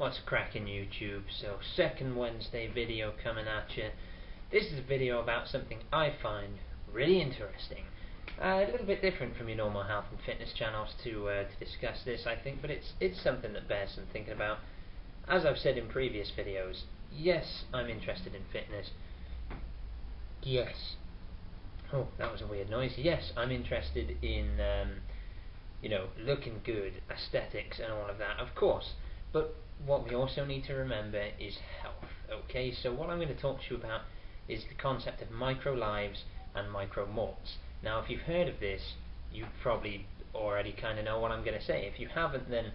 What's cracking YouTube? So second Wednesday video coming at you. This is a video about something I find really interesting. A little bit different from your normal health and fitness channels to discuss this, I think, but it's something that bears some thinking about. As I've said in previous videos, yes, I'm interested in fitness. Yes. Oh, that was a weird noise. Yes, I'm interested in looking good, aesthetics and all of that, of course. But what we also need to remember is health, okay? So what I'm going to talk to you about is the concept of microlives and micromorts. Now, if you've heard of this, you probably already kind of know what I'm going to say. If you haven't, then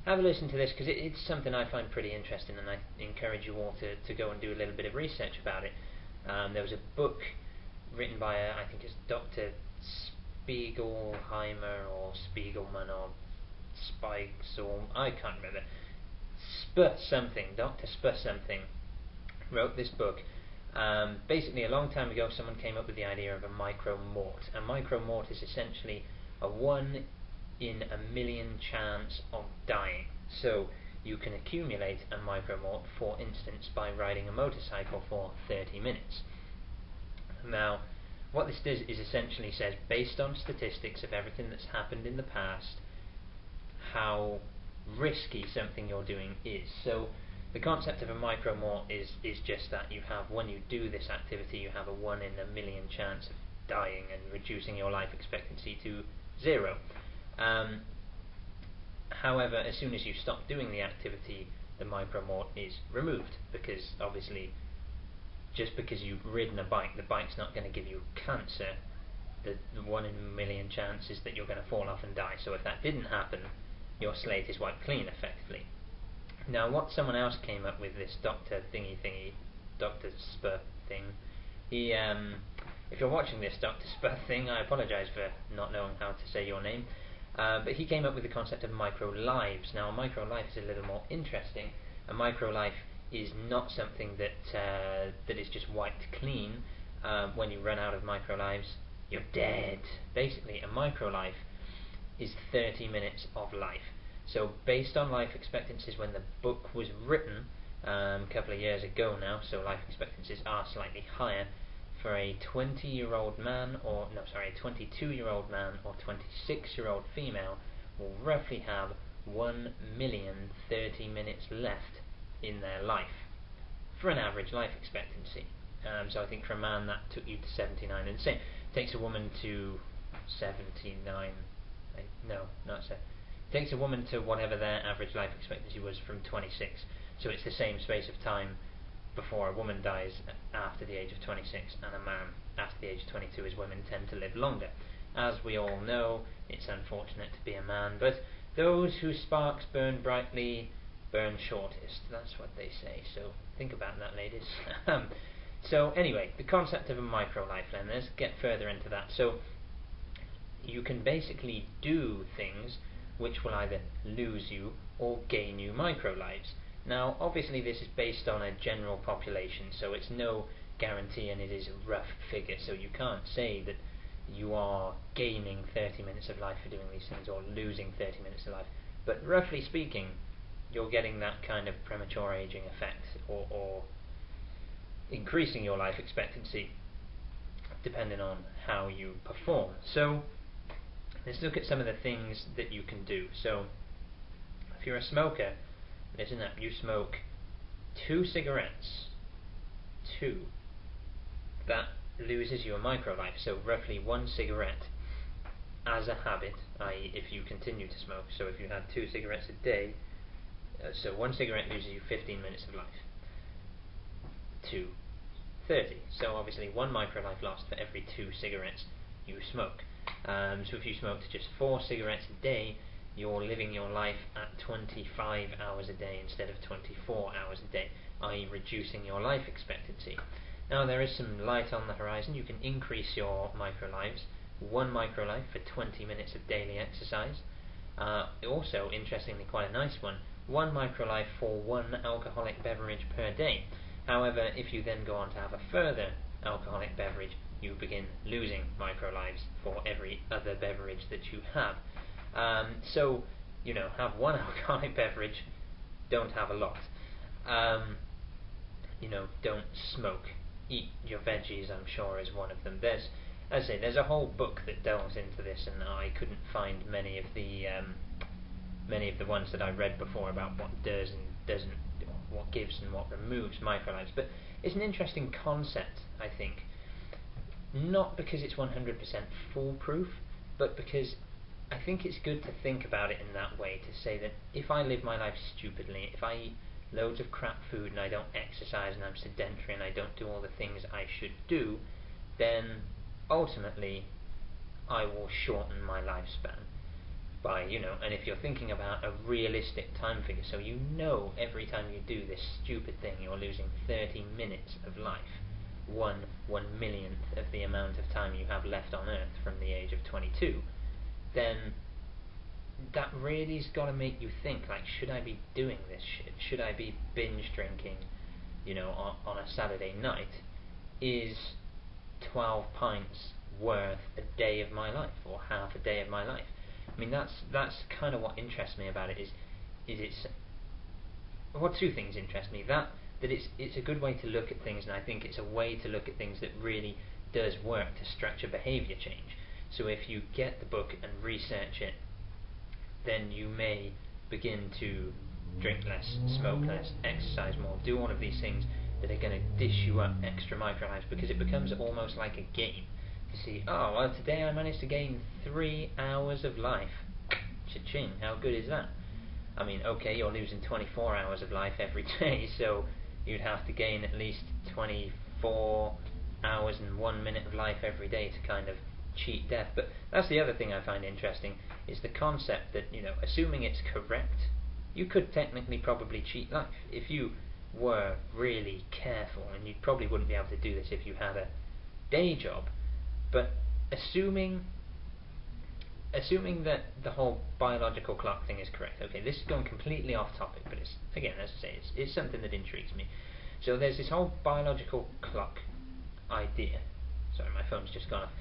have a listen to this, because it's something I find pretty interesting, and I encourage you all to go and do a little bit of research about it. There was a book written by, I think it's Dr. Spiegelheimer or Spiegelman or Spikes, or I can't remember. Dr. Something wrote this book. Basically, a long time ago, someone came up with the idea of a micromort. A micromort is essentially a 1 in a million chance of dying. So you can accumulate a micromort, for instance, by riding a motorcycle for 30 minutes. Now, what this does is essentially says, based on statistics of everything that's happened in the past, how risky something you're doing is. So the concept of a micromort is just that you have, when you do this activity, you have a 1 in a million chance of dying and reducing your life expectancy to 0. However, as soon as you stop doing the activity, the micromort is removed, because obviously, just because you've ridden a bike, the bike's not going to give you cancer. The 1 in a million chance is that you're going to fall off and die. So if that didn't happen, your slate is wiped clean, effectively. Now, what someone else came up with, this Dr. Dr. Spur thing, he, if you're watching this Dr. Spur thing, I apologise for not knowing how to say your name, but he came up with the concept of microlives. Now, a microlife is a little more interesting. A microlife is not something that is just wiped clean. When you run out of microlives, you're dead. Basically, a microlife is 30 minutes of life. So based on life expectancies when the book was written, a couple of years ago now, so life expectancies are slightly higher, for a 20-year-old man, a 22-year-old man or 26-year-old female will roughly have 1 million 30 minutes left in their life, for an average life expectancy. So I think for a man that took you to 79, and the same takes a woman to 79, no, not so. Takes a woman to whatever their average life expectancy was from 26. So it's the same space of time before a woman dies after the age of 26 and a man after the age of 22, as women tend to live longer. As we all know, it's unfortunate to be a man, but those whose sparks burn brightly burn shortest. That's what they say. So think about that, ladies. So anyway, the concept of a microlife then, let's get further into that. So you can basically do things which will either lose you or gain you microlives. Now, obviously this is based on a general population, so it's no guarantee, and it is a rough figure, so you can't say that you are gaining 30 minutes of life for doing these things, or losing 30 minutes of life. But roughly speaking, you're getting that kind of premature aging effect, or increasing your life expectancy, depending on how you perform. So let's look at some of the things that you can do. So if you're a smoker, listen up, you smoke 2 cigarettes, 2, that loses you a microlife. So roughly 1 cigarette as a habit, i.e. if you continue to smoke. So if you had 2 cigarettes a day, so 1 cigarette loses you 15 minutes of life. 2, 30. So obviously 1 microlife lost for every 2 cigarettes you smoke. So if you smoked just 4 cigarettes a day, you're living your life at 25 hours a day instead of 24 hours a day, i.e. reducing your life expectancy. Now, there is some light on the horizon. You can increase your microlives. 1 microlife for 20 minutes of daily exercise. Also, interestingly, quite a nice one, 1 microlife for 1 alcoholic beverage per day. However, if you then go on to have a further alcoholic beverage, you begin losing microlives for every other beverage that you have. So, have 1 alcoholic beverage don't have a lot. Don't smoke. Eat your veggies, I'm sure, is one of them. There's a whole book that delves into this, and I couldn't find many of the ones that I read before about what does and doesn't, what gives and what removes microlives. But it's an interesting concept, I think. Not because it's 100% foolproof, but because I think it's good to think about it in that way, to say that if I live my life stupidly, if I eat loads of crap food and I don't exercise and I'm sedentary and I don't do all the things I should do, then ultimately I will shorten my lifespan by, and if you're thinking about a realistic time figure, so every time you do this stupid thing you're losing 30 minutes of life, 1/1,000,000th of the amount of time you have left on Earth from the age of 22, then that really's got to make you think, like, should I be doing this shit? Should I be binge drinking, on a Saturday night? Is 12 pints worth a day of my life, or half a day of my life? I mean, that's kind of what interests me about it. Two things interest me. That it's a good way to look at things, and I think it's a way to look at things that really does work to structure behaviour change. So if you get the book and research it, then you may begin to drink less, smoke less, exercise more, do all of these things that are going to dish you up extra microlives, because it becomes almost like a game to see, oh, well, today I managed to gain 3 hours of life. Cha-ching, how good is that? I mean, okay, you're losing 24 hours of life every day, so you'd have to gain at least 24 hours and 1 minute of life every day to kind of cheat death. But that's the other thing I find interesting, is the concept that, assuming it's correct, you could technically probably cheat life if you were really careful, and you probably wouldn't be able to do this if you had a day job. But assuming that the whole biological clock thing is correct, okay, this is going completely off topic, but it's, again, as I say, it's something that intrigues me. So there's this whole biological clock idea. Sorry, my phone's just gone off.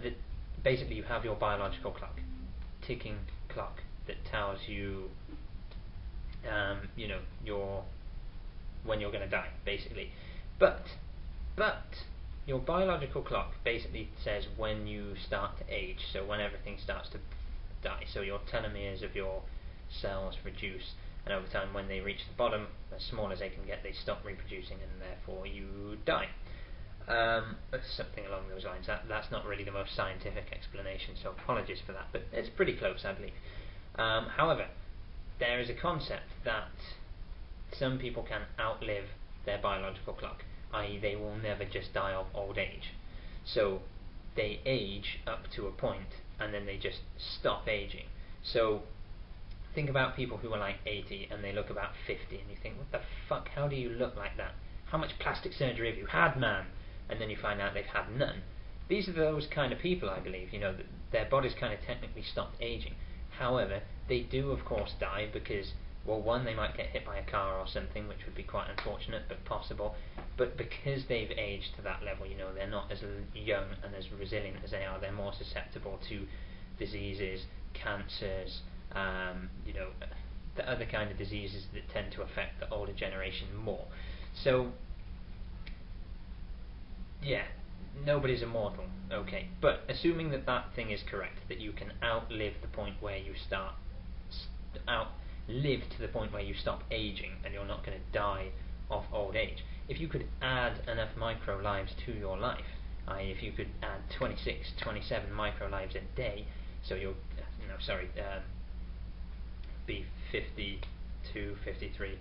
That basically you have your biological clock, ticking clock that tells you, when you're going to die, basically. But your biological clock basically says when you start to age, so when everything starts to die. So your telomeres of your cells reduce, and over time, when they reach the bottom, as small as they can get, they stop reproducing, and therefore you die. Something along those lines. That's not really the most scientific explanation, so apologies for that, but it's pretty close, I believe. However, there is a concept that some people can outlive their biological clock, i.e. they will never just die of old age. So they age up to a point, and then they just stop aging. So think about people who are like 80 and they look about 50, and you think, what the fuck, how do you look like that? How much plastic surgery have you had, man? And then you find out they've had none. These are those kind of people, I believe, their bodies kind of technically stopped aging. However, they do of course die because, well, one, they might get hit by a car or something, which would be quite unfortunate but possible, but because they've aged to that level, they're not as young and as resilient as they are. They're more susceptible to diseases, cancers, the other kind of diseases that tend to affect the older generation more. So yeah, nobody's immortal, okay, but assuming that thing is correct, that you can outlive the point where you outlive to the point where you stop aging and you're not going to die of old age. If you could add enough microlives to your life, i.e. if you could add 26, 27 microlives a day, so you'll, be 52, 53,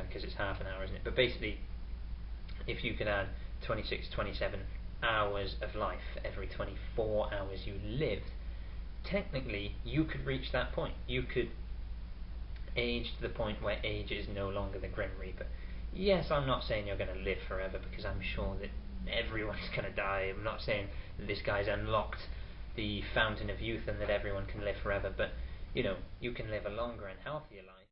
because it's half an hour, isn't it? But basically, if you could add 26, 27 hours of life for every 24 hours you lived, technically you could reach that point. You could age to the point where age is no longer the Grim Reaper. Yes, I'm not saying you're going to live forever, because I'm sure that everyone's going to die. I'm not saying that this guy's unlocked the fountain of youth and that everyone can live forever, but you can live a longer and healthier life.